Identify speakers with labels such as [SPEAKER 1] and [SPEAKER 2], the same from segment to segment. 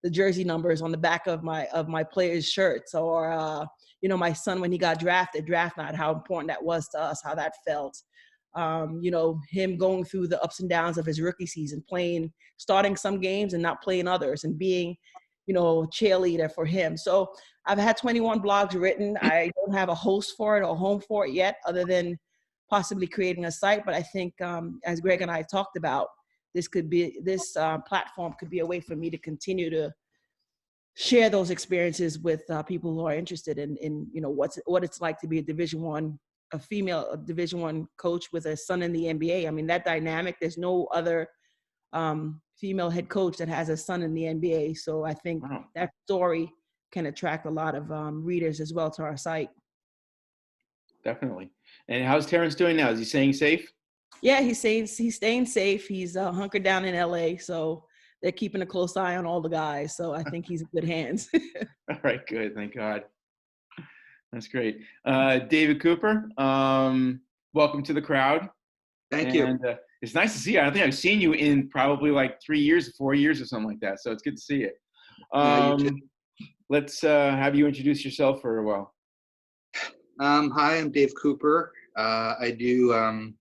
[SPEAKER 1] the jersey numbers on the back of my players' shirts, or my son when he got drafted, draft night, how important that was to us, how that felt. Him going through the ups and downs of his rookie season, starting some games and not playing others, and being, cheerleader for him. So I've had 21 blogs written. I don't have a host for it or home for it yet, other than possibly creating a site. But I think, as Greg and I talked about, this platform could be a way for me to continue to share those experiences with people who are interested in what it's like to be a female Division I coach with a son in the NBA. I mean, that dynamic, there's no other female head coach that has a son in the NBA. So I think that story can attract a lot of readers as well to our site.
[SPEAKER 2] Definitely. And how's Terrence doing now? Is he staying safe?
[SPEAKER 1] Yeah, he's staying safe. He's hunkered down in LA, so they're keeping a close eye on all the guys. So I think he's in good hands.
[SPEAKER 2] All right, good. Thank God. That's great. David Cooper, welcome to the crowd.
[SPEAKER 3] Thank you.
[SPEAKER 2] And it's nice to see you. I don't think I've seen you in probably like 3 years, 4 years or something like that. So it's good to see you.
[SPEAKER 3] You too.
[SPEAKER 2] Let's have you introduce yourself for a while.
[SPEAKER 3] Hi, I'm Dave Cooper. I do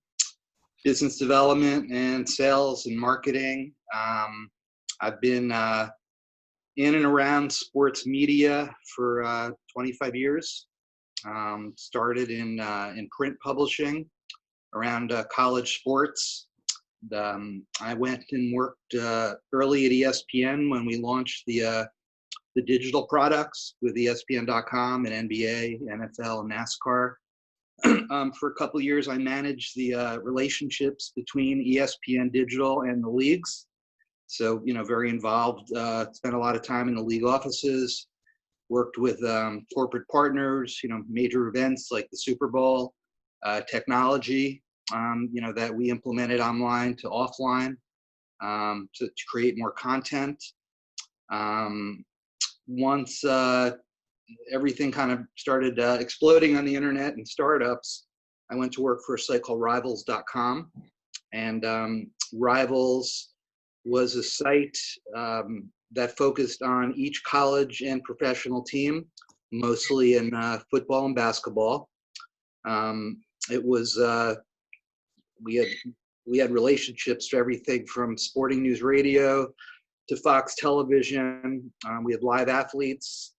[SPEAKER 3] business development and sales and marketing. I've been in and around sports media for 25 years. Started in print publishing around college sports. I went and worked early at ESPN when we launched the digital products with ESPN.com and NBA, NFL, and NASCAR. For a couple of years, I managed the relationships between ESPN Digital and the leagues. So, very involved, spent a lot of time in the league offices, worked with corporate partners, major events like the Super Bowl, technology, that we implemented online to offline to create more content. Once everything kind of started exploding on the internet and startups, I went to work for a site called Rivals.com. And Rivals was a site that focused on each college and professional team, mostly in football and basketball. It was we had relationships to everything from Sporting News Radio to Fox Television. We had live athletes.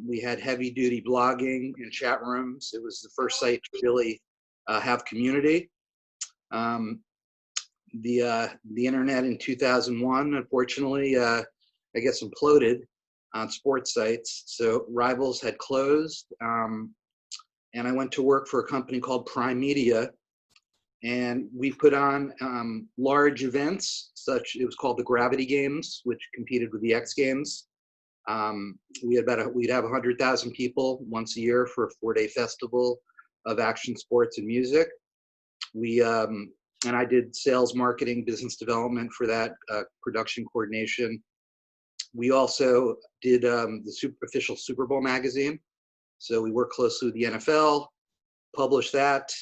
[SPEAKER 3] We had heavy duty blogging and chat rooms. It was the first site to really have community. The internet in 2001, unfortunately, I guess imploded on sports sites. So Rivals had closed, and I went to work for a company called Prime Media, and we put on large events. It was called the Gravity Games, which competed with the X Games. We'd have 100,000 people once a year for a 4-day festival of action sports and music. And I did sales, marketing, business development for that, production coordination. We also did the official Super Bowl magazine. So we worked closely with the NFL, published that,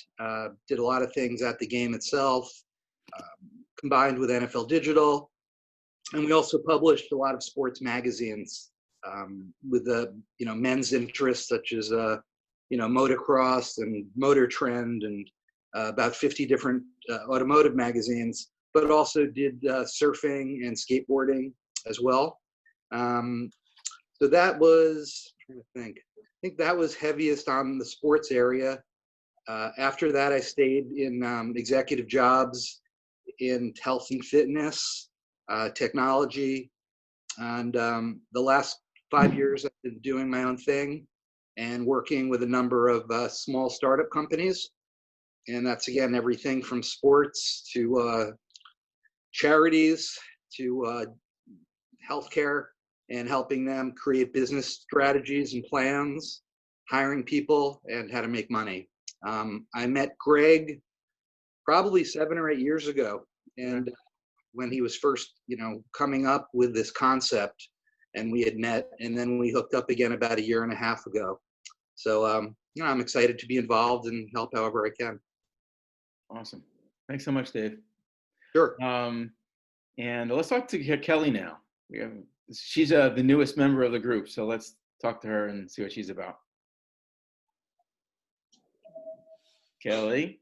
[SPEAKER 3] did a lot of things at the game itself, combined with NFL Digital. And we also published a lot of sports magazines with the men's interests, such as motocross and Motor Trend, and about 50 different automotive magazines, but also did surfing and skateboarding as well. So that was, I'm trying to think, I think that was heaviest on the sports area. After that, I stayed in executive jobs in health and fitness, technology, and the last 5 years I've been doing my own thing and working with a number of small startup companies. And that's, again, everything from sports to charities to healthcare, and helping them create business strategies and plans, hiring people, and how to make money. I met Greg probably 7 or 8 years ago, and when he was first, coming up with this concept, and we had met, and then we hooked up again about 1.5 years ago. So, I'm excited to be involved and help however I can.
[SPEAKER 2] Awesome. Thanks so much, Dave.
[SPEAKER 3] Sure.
[SPEAKER 2] And let's talk to Kelly now. We have she's the newest member of the group, so let's talk to her and see what she's about. Kelly.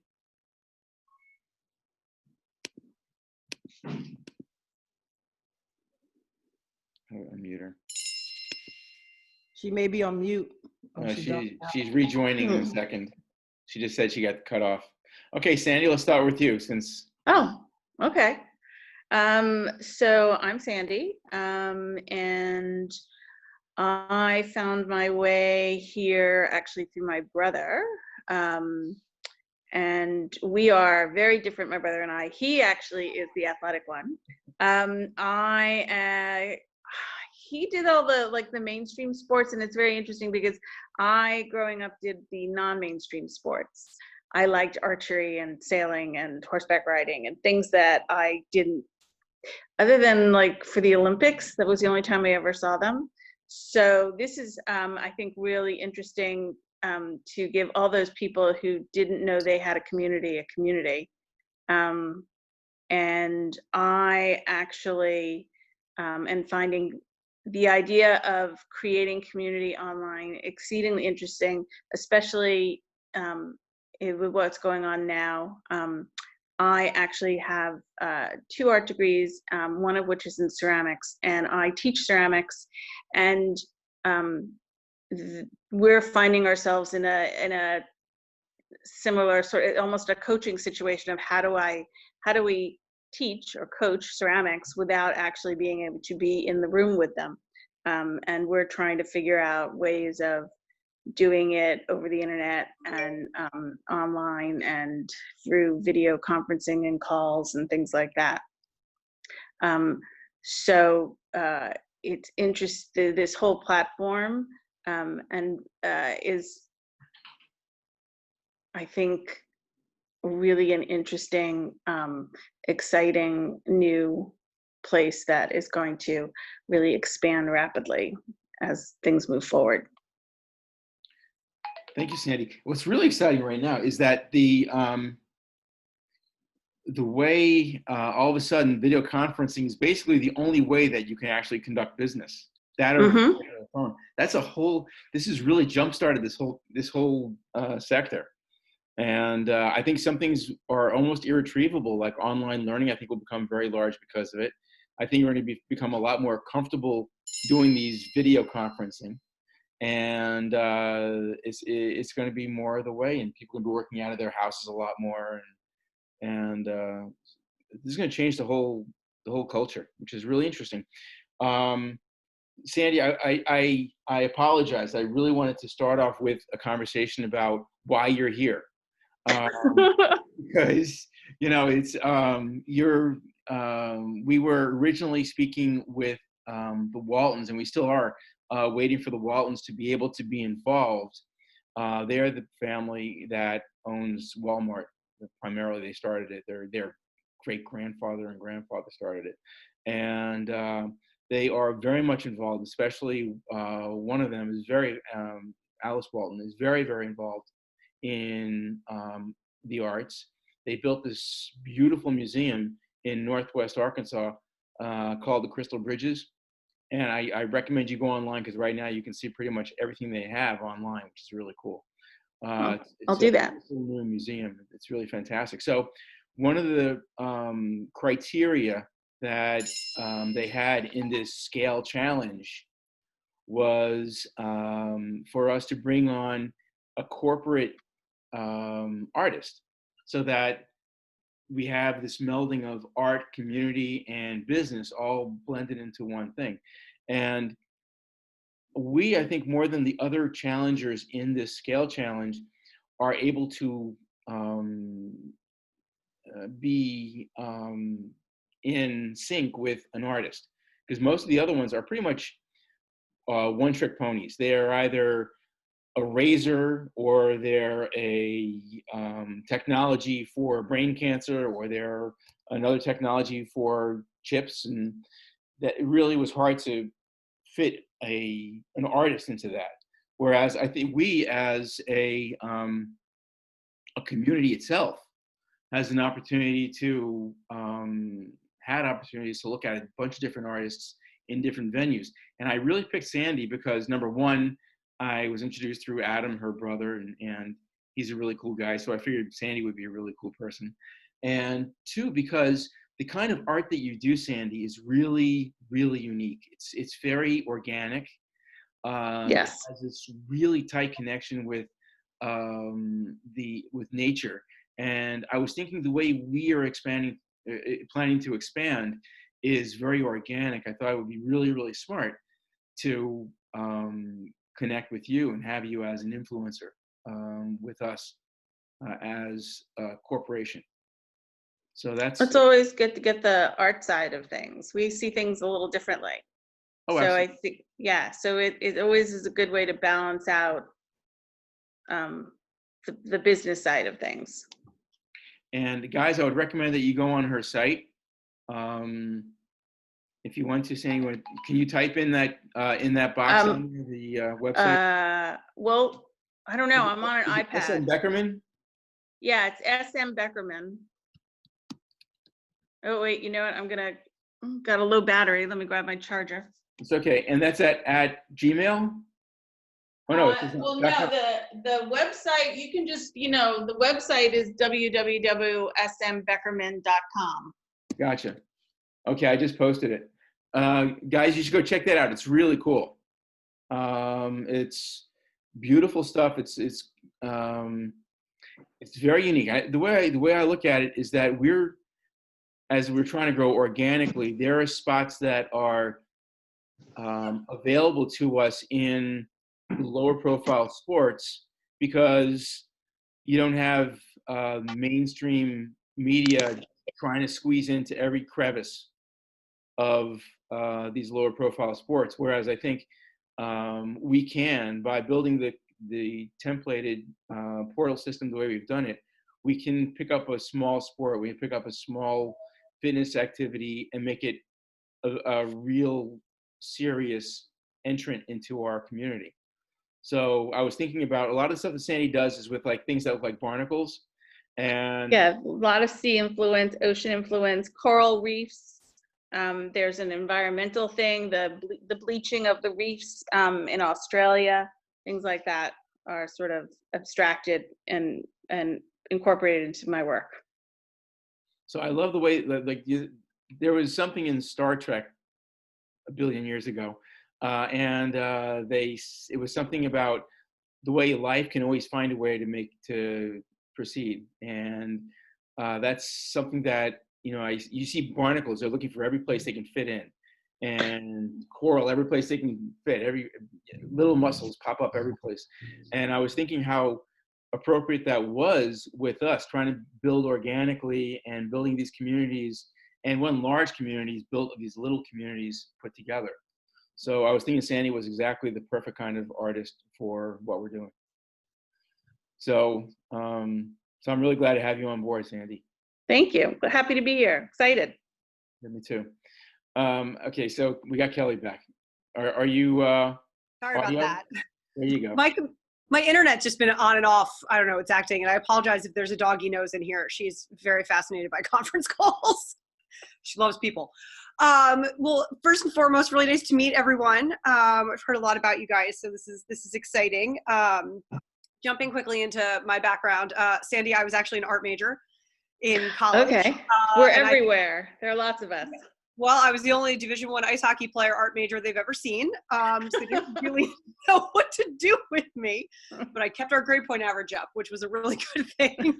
[SPEAKER 2] I'll unmute her.
[SPEAKER 1] She may be on mute. Oh,
[SPEAKER 2] She's rejoining in a second. She just said she got cut off. Okay, Sandy, let's start with you since.
[SPEAKER 4] Oh, okay. So I'm Sandy, and I found my way here actually through my brother. And we are very different, my brother and I. He actually is the athletic one. He did all the mainstream sports, and it's very interesting because I, growing up, did the non-mainstream sports. I liked archery and sailing and horseback riding and things that I didn't, other than like for the Olympics, that was the only time I ever saw them. So this is, I think, really interesting to give all those people who didn't know they had a community. And I actually, and finding the idea of creating community online exceedingly interesting, especially with what's going on now. I actually have 2 art degrees, one of which is in ceramics, and I teach ceramics. And we're finding ourselves in a similar sort of almost a coaching situation of how do we teach or coach ceramics without actually being able to be in the room with them. And we're trying to figure out ways of doing it over the internet and online and through video conferencing and calls and things like that. So it's interesting, this whole platform is, I think, really an interesting, exciting new place that is going to really expand rapidly as things move forward.
[SPEAKER 2] Thank you, Sandy. What's really exciting right now is that the way all of a sudden video conferencing is basically the only way that you can actually conduct business. That over the phone. That's a whole. This has really jump-started this whole sector. And I think some things are almost irretrievable, like online learning. I think will become very large because of it. I think you're going to become a lot more comfortable doing these video conferencing, and it's going to be more of the way, and people will be working out of their houses a lot more, and this is going to change the whole culture, which is really interesting. Sandy, I apologize. I really wanted to start off with a conversation about why you're here. Because it's we were originally speaking with the Waltons, and we still are waiting for the Waltons to be able to be involved. They're the family that owns Walmart. Primarily, they started it. Their great grandfather and grandfather started it, and they are very much involved. Especially one of them is Alice Walton is very, very involved in the arts. They built this beautiful museum in Northwest Arkansas called the Crystal Bridges. And I recommend you go online, because right now you can see pretty much everything they have online, which is really cool.
[SPEAKER 4] I'll do that.
[SPEAKER 2] It's a new museum. It's really fantastic. So one of the criteria that they had in this scale challenge was for us to bring on a corporate artist, so that we have this melding of art, community, and business all blended into one thing. And we, I think, more than the other challengers in this scale challenge, are able to be in sync with an artist, because most of the other ones are pretty much one-trick ponies. They are either a razor, or they're a technology for brain cancer, or they're another technology for chips, and that it really was hard to fit an artist into that. Whereas I think we, as a community itself, has an opportunity to had opportunities to look at a bunch of different artists in different venues. And I really picked Sandy because, number one, I was introduced through Adam, her brother, and he's a really cool guy. So I figured Sandy would be a really cool person. And two, because the kind of art that you do, Sandy, is really, really unique. It's very organic. It
[SPEAKER 4] Yes.
[SPEAKER 2] has this really tight connection with with nature. And I was thinking the way we are planning to expand, is very organic. I thought it would be really, really smart to connect with you and have you as an influencer with us as a corporation. So
[SPEAKER 4] It's always good to get the art side of things. We see things a little differently.
[SPEAKER 2] oh,
[SPEAKER 4] So I
[SPEAKER 2] absolutely.
[SPEAKER 4] think, yeah, so it always is a good way to balance out the business side of things.
[SPEAKER 2] And guys, I would recommend that you go on her site. If you want to, Sandy, can you type in that box
[SPEAKER 4] Um,
[SPEAKER 2] on the website?
[SPEAKER 4] Well, I don't know. I'm on an
[SPEAKER 2] Is it SM
[SPEAKER 4] iPad.
[SPEAKER 2] Beckerman?
[SPEAKER 4] Yeah, it's SM Beckerman. Oh wait, you know what? Got a low battery. Let me grab my charger.
[SPEAKER 2] It's okay. And that's at Gmail? Oh no,
[SPEAKER 4] Well, no, the website, you can just, the website is www.smbeckerman.com.
[SPEAKER 2] gotcha. Okay, I just posted it. Guys, you should go check that out. It's really cool. It's beautiful stuff. It's very unique. The way I look at it is that as we're trying to grow organically, there are spots that are available to us in lower profile sports because you don't have mainstream media trying to squeeze into every crevice of these lower profile sports. Whereas I think we can, by building the templated portal system the way we've done it, we can pick up a small sport, we can pick up a small fitness activity and make it a real serious entrant into our community. So I was thinking about a lot of the stuff that Sandy does is with like things that look like barnacles. And
[SPEAKER 4] Yeah, a lot of sea influence, ocean influence, coral reefs. There's an environmental thing, the bleaching of the reefs in Australia, things like that are sort of abstracted and incorporated into my work.
[SPEAKER 2] so I love the way that there was something in Star Trek a billion years ago, and it was something about the way life can always find a way to proceed, and that's something that you see barnacles. They're looking for every place they can fit in, and coral every place they can fit. Every little mussels pop up every place, and I was thinking how appropriate that was with us trying to build organically and building these communities, and one large community is built of these little communities put together. So I was thinking Sandy was exactly the perfect kind of artist for what we're doing. So I'm really glad to have you on board, Sandy.
[SPEAKER 4] Thank you. Happy to be here. Excited.
[SPEAKER 2] Yeah, me too. Okay, so we got Kelly back. Are you
[SPEAKER 5] Sorry about
[SPEAKER 2] audio?
[SPEAKER 5] that.
[SPEAKER 2] There you go.
[SPEAKER 5] My internet's just been on and off. I don't know, it's acting. And I apologize if there's a doggy nose in here. She's very fascinated by conference calls. She loves people. Well, first and foremost, really nice to meet everyone. I've heard a lot about you guys, so this is exciting. Jumping quickly into my background, Sandy, I was actually an art major in college.
[SPEAKER 4] Okay. We're everywhere. There are lots of us.
[SPEAKER 5] Well, I was the only Division I ice hockey player art major they've ever seen, so they didn't really know what to do with me. But I kept our grade point average up, which was a really good thing.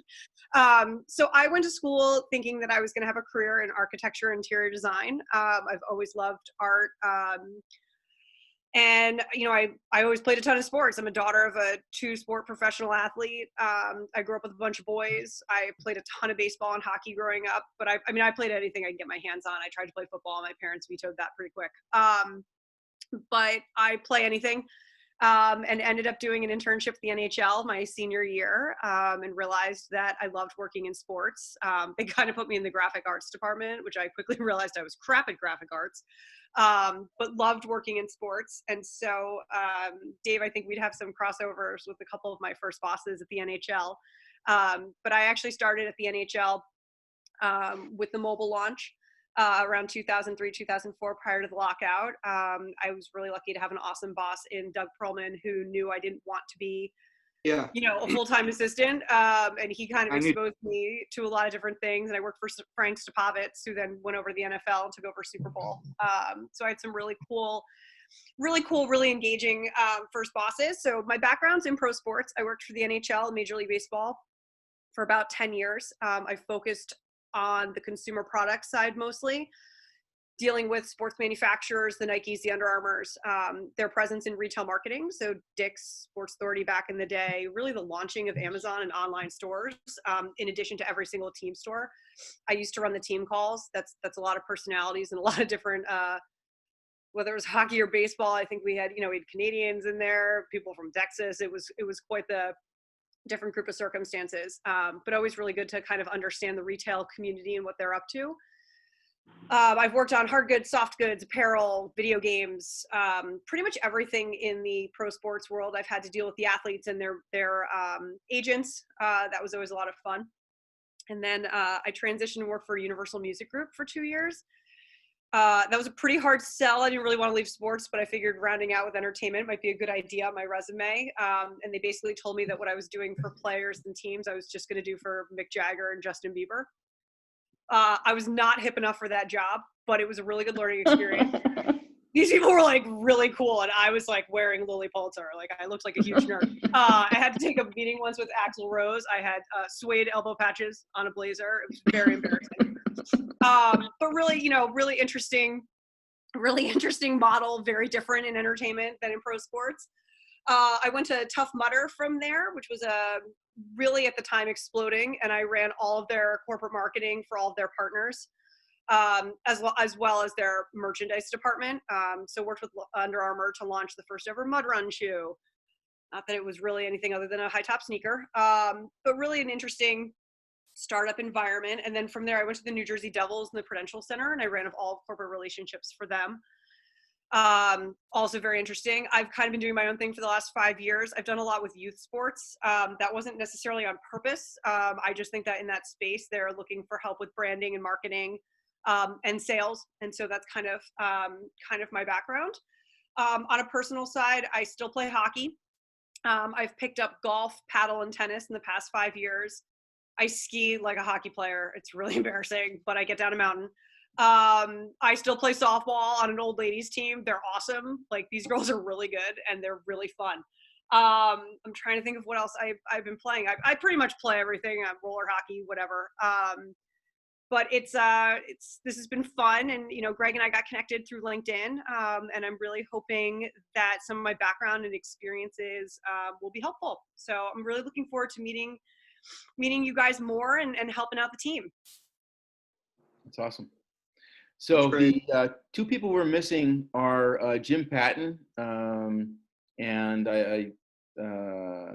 [SPEAKER 5] So I went to school thinking that I was going to have a career in architecture and interior design. I've always loved art. And, I always played a ton of sports. I'm a daughter of a 2-sport professional athlete. I grew up with a bunch of boys. I played a ton of baseball and hockey growing up, but I played anything I could get my hands on. I tried to play football. My parents vetoed that pretty quick. But I play anything, and ended up doing an internship at the NHL my senior year, and realized that I loved working in sports. They kind of put me in the graphic arts department, which I quickly realized I was crap at graphic arts. But loved working in sports. And so, Dave, I think we'd have some crossovers with a couple of my first bosses at the NHL. But I actually started at the NHL with the mobile launch. around 2003, 2004, prior to the lockout. I was really lucky to have an awesome boss in Doug Perlman, who knew I didn't want to be,
[SPEAKER 3] Yeah.
[SPEAKER 5] a full-time assistant. And he kind of
[SPEAKER 3] I knew-
[SPEAKER 5] exposed me to a lot of different things. And I worked for Frank Stapovitz, who then went over to the NFL and took over Super Bowl. So I had some really cool, really engaging first bosses. So my background's in pro sports. I worked for the NHL, Major League Baseball, for about 10 years. I focused on the consumer product side mostly, dealing with sports manufacturers, the Nikes, the Under Armours, their presence in retail marketing. So Dick's, Sports Authority back in the day, really the launching of Amazon and online stores, in addition to every single team store. I used to run the team calls. That's a lot of personalities and a lot of different, whether it was hockey or baseball. I think we had Canadians in there, people from Texas. It was quite the different group of circumstances, but always really good to kind of understand the retail community and what they're up to. I've worked on hard goods, soft goods, apparel, video games, pretty much everything in the pro sports world. I've had to deal with the athletes and their agents. That was always a lot of fun. And then I transitioned to work for Universal Music Group for 2 years. That was a pretty hard sell. I didn't really want to leave sports, but I figured rounding out with entertainment might be a good idea on my resume. And they basically told me that what I was doing for players and teams, I was just going to do for Mick Jagger and Justin Bieber. I was not hip enough for that job, but it was a really good learning experience. These people were like really cool, and I was like wearing Lily Pulitzer. Like I looked like a huge nerd. I had to take a meeting once with Axl Rose. I had suede elbow patches on a blazer. It was very embarrassing. But really, really interesting model, very different in entertainment than in pro sports. I went to Tough Mudder from there, which was really at the time exploding, and I ran all of their corporate marketing for all of their partners, as well as their merchandise department. So worked with Under Armour to launch the first ever Mud Run shoe. Not that it was really anything other than a high top sneaker, but really an interesting startup environment. And then from there, I went to the New Jersey Devils in the Prudential Center, and I ran all of corporate relationships for them. Also very interesting. I've kind of been doing my own thing for the last 5 years. I've done a lot with youth sports. That wasn't necessarily on purpose. I just think that in that space, they're looking for help with branding and marketing, and sales. And so that's kind of my background. On a personal side, I still play hockey. I've picked up golf, paddle, and tennis in the past 5 years. I ski like a hockey player. It's really embarrassing, but I get down a mountain. I still play softball on an old ladies team. They're awesome. Like these girls are really good and they're really fun. I'm trying to think of what else I've been playing. I pretty much play everything, roller hockey, whatever. But this has been fun, and Greg and I got connected through LinkedIn, and I'm really hoping that some of my background and experiences will be helpful. So I'm really looking forward to meeting you guys more and helping out the team.
[SPEAKER 2] That's awesome. So the two people we're missing are Jim Patton and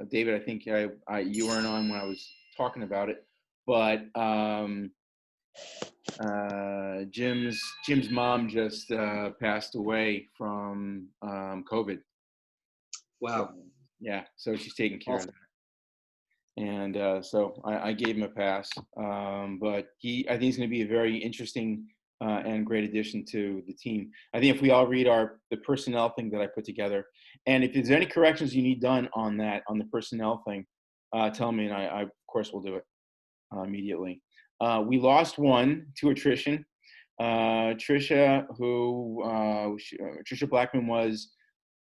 [SPEAKER 2] David. I think you weren't on when I was talking about it, but Jim's mom just passed away from COVID.
[SPEAKER 3] Wow.
[SPEAKER 2] Yeah, so she's taking care of that. And so I gave him a pass, but I think he's going to be a very interesting and great addition to the team. I think if we all read the personnel thing that I put together, and if there's any corrections you need done on the personnel thing, tell me, and I of course will do it immediately. We lost one to attrition. Trisha Blackman was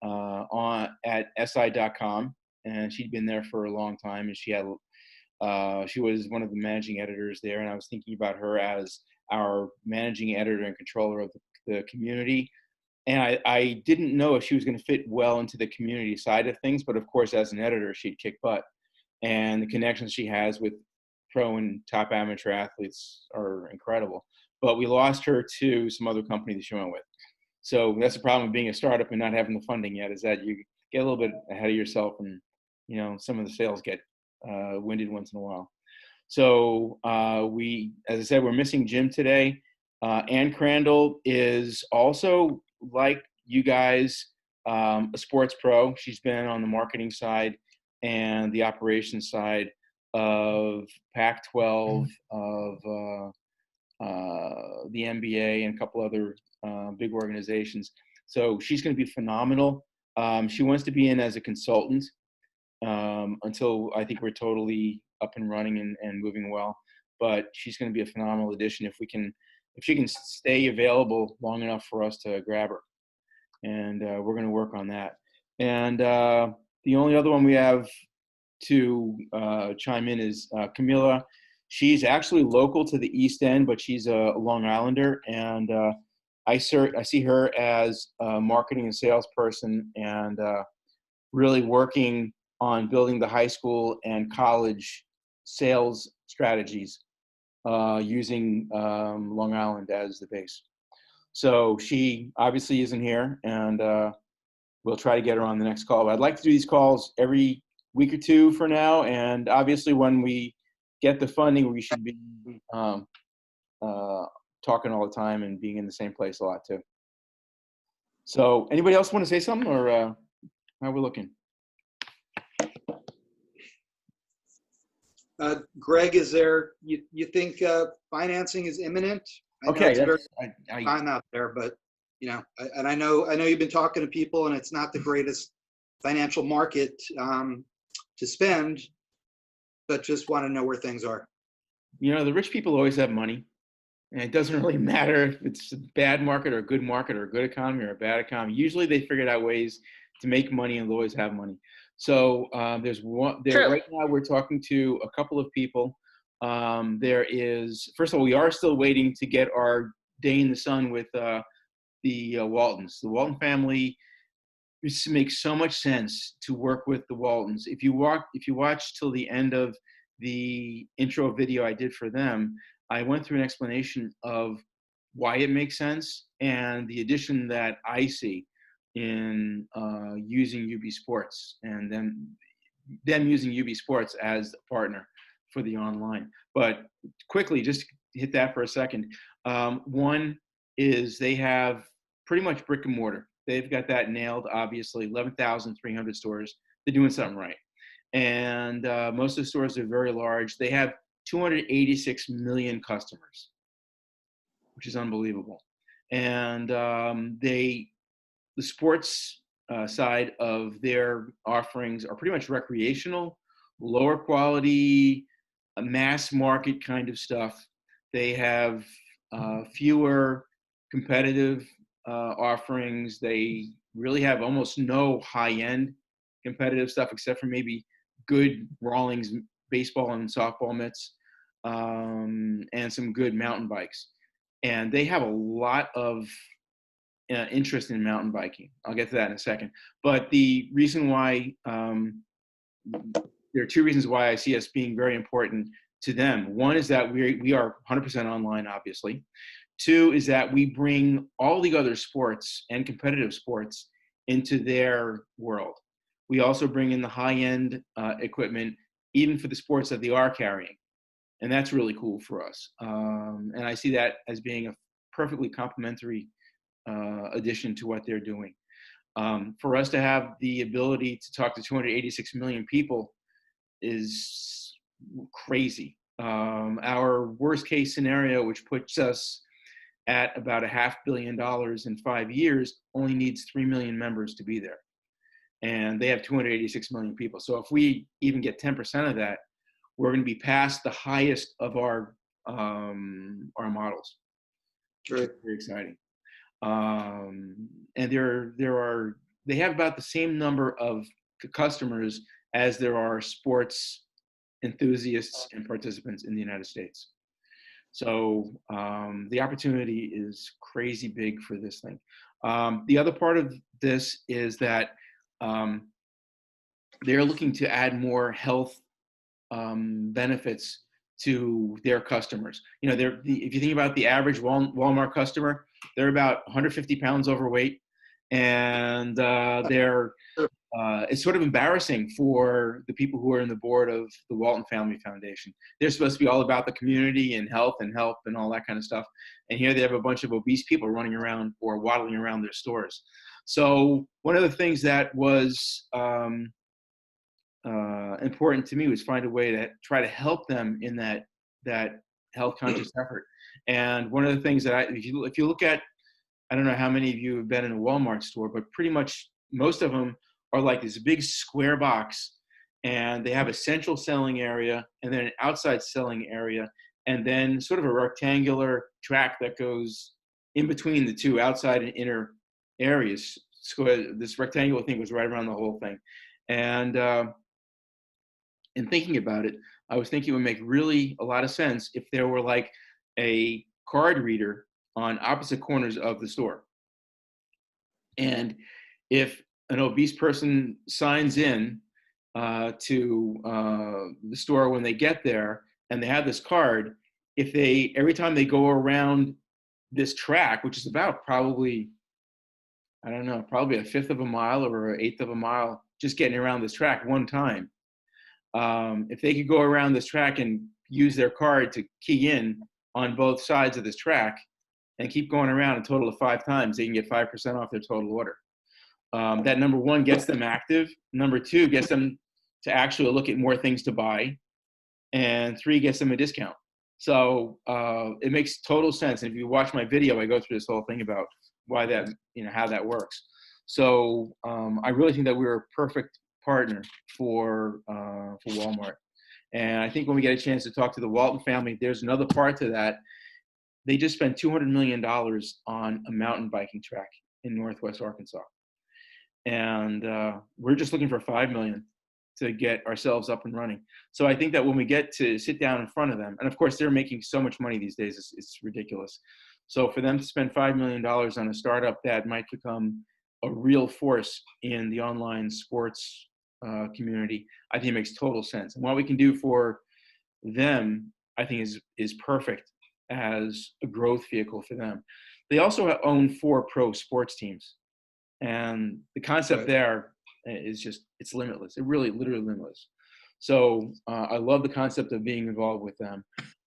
[SPEAKER 2] at SI.com, and she'd been there for a long time, and she was one of the managing editors there, and I was thinking about her as our managing editor and controller of the community. And I didn't know if she was going to fit well into the community side of things, but of course, as an editor, she'd kick butt. And the connections she has with pro and top amateur athletes are incredible. But we lost her to some other company that she went with. So that's the problem with being a startup and not having the funding yet, is that you get a little bit ahead of yourself, and some of the sales get winded once in a while. So as I said, we're missing Jim today. Ann Crandall is also, like you guys, a sports pro. She's been on the marketing side and the operations side of Pac-12, of the NBA and a couple other big organizations. So she's going to be phenomenal. She wants to be in as a consultant until I think we're totally up and running and moving well. But she's going to be a phenomenal addition if she can stay available long enough for us to grab her. And we're going to work on that. And the only other one we have to chime in is Camila. She's actually local to the East End, but she's a Long Islander, and I see her as a marketing and salesperson, and really working on building the high school and college sales strategies using Long Island as the base. So she obviously isn't here, and we'll try to get her on the next call. But I'd like to do these calls every week or two for now, and obviously when we get the funding, we should be talking all the time and being in the same place a lot too. So anybody else want to say something, or how we're looking?
[SPEAKER 3] Greg, is there, you think financing is imminent? I know
[SPEAKER 2] Okay,
[SPEAKER 3] it's very
[SPEAKER 2] I
[SPEAKER 3] time out there, but I know you've been talking to people, and it's not the greatest financial market to spend, but just want to know where things are.
[SPEAKER 2] the rich people always have money, and it doesn't really matter if it's a bad market or a good economy or a bad economy. Usually they figured out ways to make money and always have money. So there's one there.
[SPEAKER 4] True.
[SPEAKER 2] Right now we're talking to a couple of people. There is, first of all, we are still waiting to get our day in the sun with the Waltons. The Walton family, it makes so much sense to work with the Waltons. If you watch till the end of the intro video I did for them, I went through an explanation of why it makes sense and the addition that I see in using UB Sports, and them using UB Sports as a partner for the online. But quickly, just hit that for a second. One is they have pretty much brick and mortar. They've got that nailed, obviously, 11,300 stores. They're doing something right. And most of the stores are very large. They have 286 million customers, which is unbelievable. And the sports side of their offerings are pretty much recreational, lower quality, mass market kind of stuff. They have fewer competitive offerings. They really have almost no high-end competitive stuff except for maybe good Rawlings baseball and softball mitts, and some good mountain bikes. And they have a lot of interest in mountain biking. I'll get to that in a second. But the reason why, there are two reasons why I see us being very important to them. One is that we are 100% online, obviously. Two is that we bring all the other sports and competitive sports into their world. We also bring in the high-end equipment, even for the sports that they are carrying. And that's really cool for us. And I see that as being a perfectly complementary addition to what they're doing. For us to have the ability to talk to 286 million people is crazy. Our worst case scenario, which puts us at about $500 million in 5 years, only needs 3 million members to be there. And they have 286 million people. So if we even get 10% of that, we're going to be past the highest of our models.
[SPEAKER 3] Great.
[SPEAKER 2] Very exciting. And they have about the same number of customers as there are sports enthusiasts and participants in the United States. So the opportunity is crazy big for this thing. The other part of this is that they're looking to add more health benefits to their customers. If you think about the average Walmart customer, they're about 150 pounds overweight, and it's sort of embarrassing for the people who are in the board of the Walton Family Foundation. They're supposed to be all about the community and health and help and all that kind of stuff. And here they have a bunch of obese people running around or waddling around their stores. So one of the things that was important to me was find a way to try to help them in that health conscious effort. And one of the things that if you look at, I don't know how many of you have been in a Walmart store, but pretty much most of them are like this big square box, and they have a central selling area and then an outside selling area, and then sort of a rectangular track that goes in between the two outside and inner areas. So this rectangular thing was right around the whole thing. And in thinking about it, I was thinking it would make really a lot of sense if there were like a card reader on opposite corners of the store. And if an obese person signs in to the store when they get there and they have this card, if they, every time they go around this track, which is about probably, I don't know, probably a fifth of a mile or an eighth of a mile, just getting around this track one time, if they could go around this track and use their card to key in on both sides of this track and keep going around a total of 5 times, they can get 5% off their total order. That number one gets them active. Number two gets them to actually look at more things to buy. And 3 gets them a discount. So it makes total sense. And if you watch my video, I go through this whole thing about why that, how that works. So I really think that we're a perfect partner for Walmart. And I think when we get a chance to talk to the Walton family, there's another part to that. They just spent $200 million on a mountain biking track in Northwest Arkansas. And we're just looking for $5 million to get ourselves up and running. So I think that when we get to sit down in front of them, and of course they're making so much money these days, it's ridiculous. So for them to spend $5 million on a startup that might become a real force in the online sports community, I think it makes total sense. And what we can do for them, I think is perfect as a growth vehicle for them. They also own 4 pro sports teams. And the concept there is just, it's limitless. It really, literally limitless. So I love the concept of being involved with them.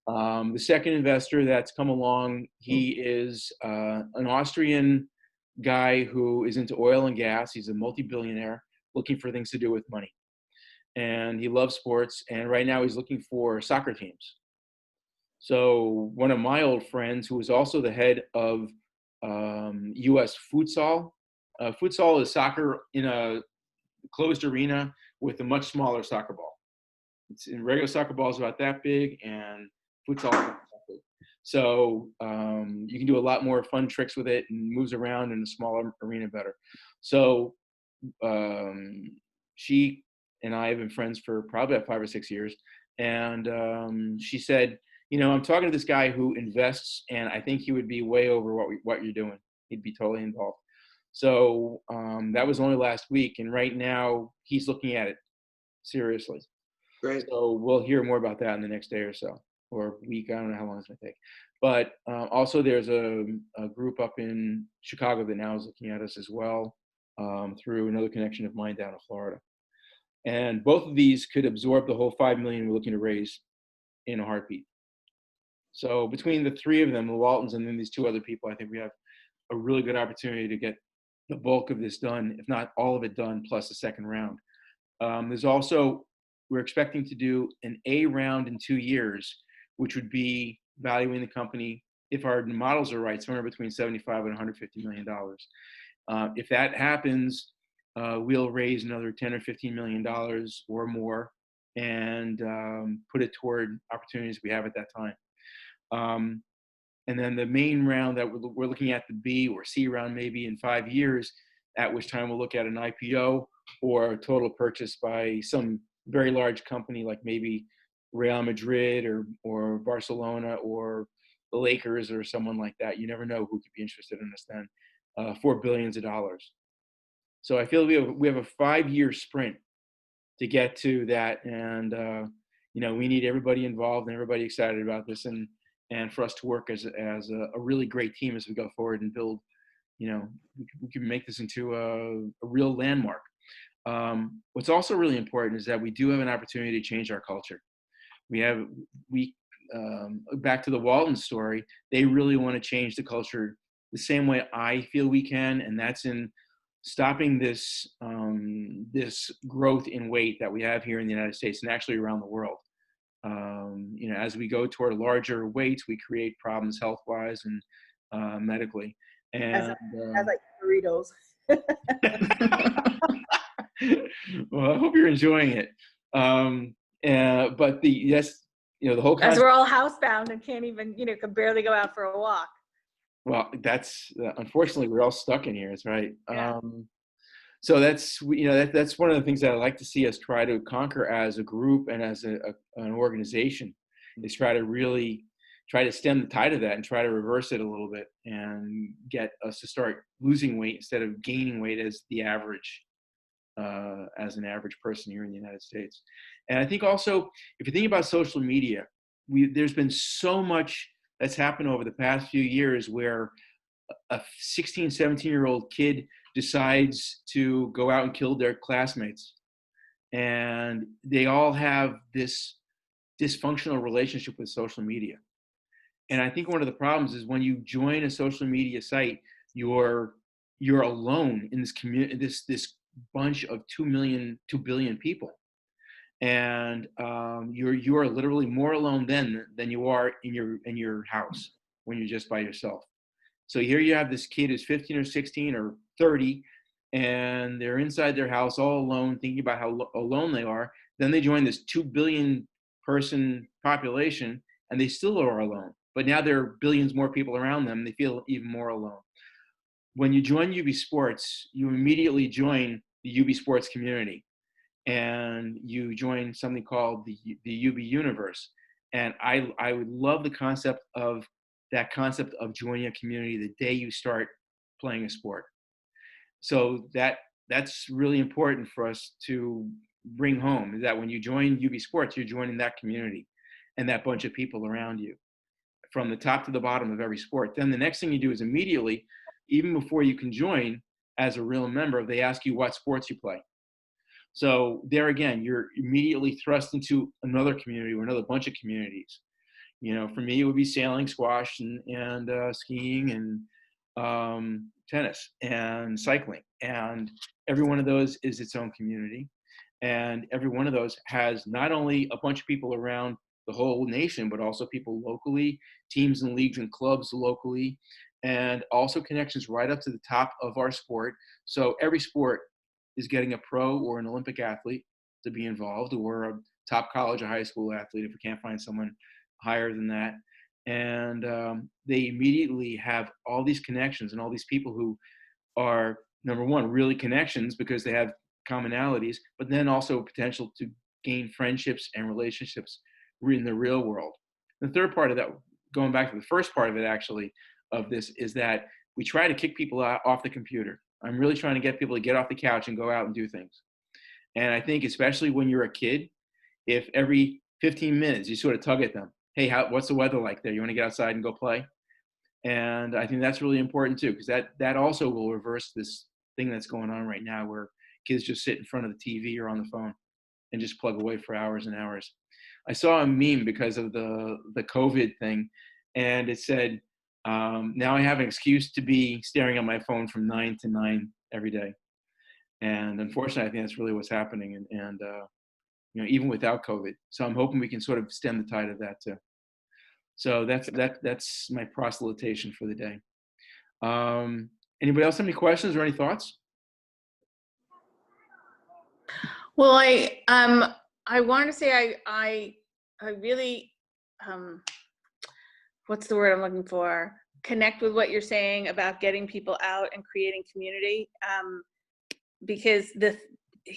[SPEAKER 2] The second investor that's come along, he is an Austrian guy who is into oil and gas. He's a multi-billionaire looking for things to do with money. And he loves sports. And right now he's looking for soccer teams. So one of my old friends, who is also the head of U.S. futsal. Futsal is soccer in a closed arena with a much smaller soccer ball. It's in regular soccer ball is about that big, and futsal is about that big. So you can do a lot more fun tricks with it and moves around in a smaller arena better. So she and I have been friends for probably about 5 or 6 years. And she said, I'm talking to this guy who invests, and I think he would be way over what you're doing. He'd be totally involved. So that was only last week, and right now he's looking at it seriously.
[SPEAKER 3] Great.
[SPEAKER 2] So we'll hear more about that in the next day or so, or week. I don't know how long it's going to take. But also there's a group up in Chicago that now is looking at us as well through another connection of mine down in Florida. And both of these could absorb the whole $5 million we're looking to raise in a heartbeat. So between the 3 of them, the Waltons and then these 2 other people, I think we have a really good opportunity to get the bulk of this done, if not all of it done, plus a second round. There's also, we're expecting to do an A round in 2 years, which would be valuing the company, if our models are right, somewhere between $75 and $150 million. If that happens, we'll raise another $10 or $15 million or more and put it toward opportunities we have at that time. And then the main round that we're looking at, the B or C round, maybe in 5 years, at which time we'll look at an IPO or a total purchase by some very large company like maybe Real Madrid or Barcelona or the Lakers or someone like that. You never know who could be interested in us then, for billions of dollars. So I feel we have a 5-year sprint to get to that. And, we need everybody involved and everybody excited about this. And for us to work as a really great team as we go forward and build, we can make this into a real landmark. What's also really important is that we do have an opportunity to change our culture. Back to the Walton story, they really want to change the culture the same way I feel we can, and that's in stopping this growth in weight that we have here in the United States and actually around the world. As we go toward larger weights, we create problems health-wise and medically. And
[SPEAKER 1] As like burritos.
[SPEAKER 2] well, I hope you're enjoying it. But the whole
[SPEAKER 4] As
[SPEAKER 2] concept.
[SPEAKER 4] we're all housebound and can't even, can barely go out for a walk.
[SPEAKER 2] Well, that's unfortunately we're all stuck in here. That's right.
[SPEAKER 4] Yeah.
[SPEAKER 2] So that's that's one of the things that I like to see us try to conquer as a group and as an organization, is try to stem the tide of that and try to reverse it a little bit and get us to start losing weight instead of gaining weight as the average, as an average person here in the United States. And I think also, if you think about social media, there's been so much that's happened over the past few years where a 16, 17-year-old kid decides to go out and kill their classmates. And they all have this dysfunctional relationship with social media. And I think one of the problems is when you join a social media site, you're alone in this community, this bunch of 2 billion people. And you are literally more alone than you are in your house when you're just by yourself. So here you have this kid who's 15 or 16 or 30, and they're inside their house all alone, thinking about how alone they are. Then they join this 2 billion person population, and they still are alone. But now there are billions more people around them. They feel even more alone. When you join UB Sports, you immediately join the UB Sports community, and you join something called the UB Universe. And I would love the concept of joining a community the day you start playing a sport. So that's really important for us to bring home, is that when you join UB Sports, you're joining that community and that bunch of people around you from the top to the bottom of every sport. Then the next thing you do is immediately, even before you can join as a real member, they ask you what sports you play. So there again, you're immediately thrust into another community or another bunch of communities. For me, it would be sailing, squash, and skiing, and tennis, and cycling. And every one of those is its own community. And every one of those has not only a bunch of people around the whole nation, but also people locally, teams and leagues and clubs locally, and also connections right up to the top of our sport. So every sport is getting a pro or an Olympic athlete to be involved, or a top college or high school athlete if we can't find someone higher than that. And they immediately have all these connections and all these people who are, number one, really connections because they have commonalities, but then also potential to gain friendships and relationships in the real world. The third part of that, going back to the first part of it actually, of this, is that we try to kick people off the computer. I'm really trying to get people to get off the couch and go out and do things. And I think especially when you're a kid, if every 15 minutes you sort of tug at them, hey, what's the weather like there? You want to get outside and go play? And I think that's really important too, because that also will reverse this thing that's going on right now where kids just sit in front of the TV or on the phone and just plug away for hours and hours. I saw a meme because of the COVID thing, and it said, now I have an excuse to be staring at my phone from 9 to 9 every day. And unfortunately, I think that's really what's happening, and even without COVID. So I'm hoping we can sort of stem the tide of that too. So that's my proselytation for the day. Anybody else have any questions or any thoughts?
[SPEAKER 4] Well, I want to say I really, what's the word I'm looking for? Connect with what you're saying about getting people out and creating community, because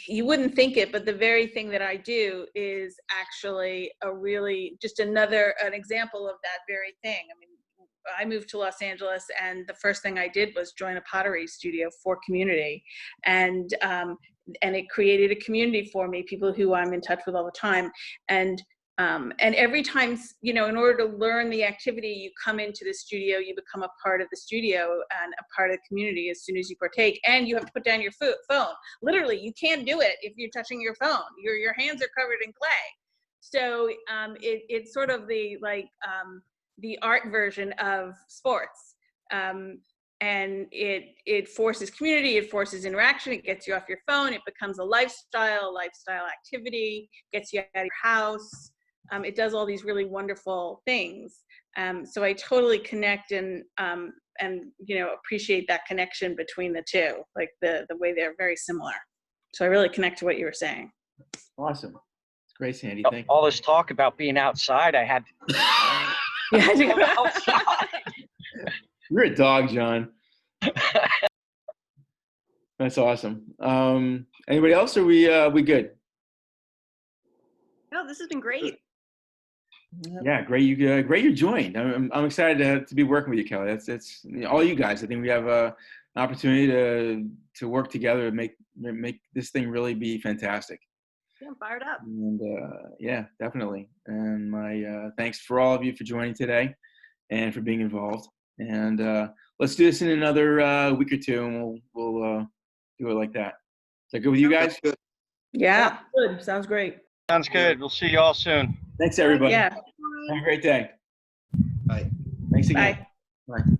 [SPEAKER 4] you wouldn't think it, but the very thing that I do is actually an example of that very thing. I mean, I moved to Los Angeles, and the first thing I did was join a pottery studio for community, and it created a community for me, people who I'm in touch with all the time. And every time, in order to learn the activity, you come into the studio, you become a part of the studio and a part of the community as soon as you partake, and you have to put down your phone. Literally, you can't do it if you're touching your phone. Your hands are covered in clay. So it's sort of the art version of sports. And it forces community, it forces interaction, it gets you off your phone, it becomes a lifestyle activity, gets you out of your house. it does all these really wonderful things. So I totally connect and appreciate that connection between the two, like the way they're very similar. So I really connect to what you were saying.
[SPEAKER 2] Awesome. It's great, Sandy. Thank you.
[SPEAKER 6] All this talk about being outside, I had to
[SPEAKER 4] Yeah, I
[SPEAKER 6] go
[SPEAKER 4] do.
[SPEAKER 6] outside.
[SPEAKER 2] You're a dog, John. That's awesome. Anybody else? Or we good?
[SPEAKER 5] No, this has been great.
[SPEAKER 2] Yeah, great. You joined. I'm excited to be working with you, Kelly. That's all you guys. I think we have an opportunity to work together to make this thing really be fantastic.
[SPEAKER 5] Yeah, I'm fired up.
[SPEAKER 2] And yeah, definitely. And my thanks for all of you for joining today and for being involved. And let's do this in another week or two, and we'll do it like that. Is that good with you guys?
[SPEAKER 3] Good.
[SPEAKER 4] Yeah.
[SPEAKER 1] Good. Sounds great.
[SPEAKER 6] Sounds good. We'll see you all soon.
[SPEAKER 2] Thanks, everybody.
[SPEAKER 4] Yeah.
[SPEAKER 2] Have a great day.
[SPEAKER 3] Bye.
[SPEAKER 2] Thanks again.
[SPEAKER 4] Bye.
[SPEAKER 2] Bye.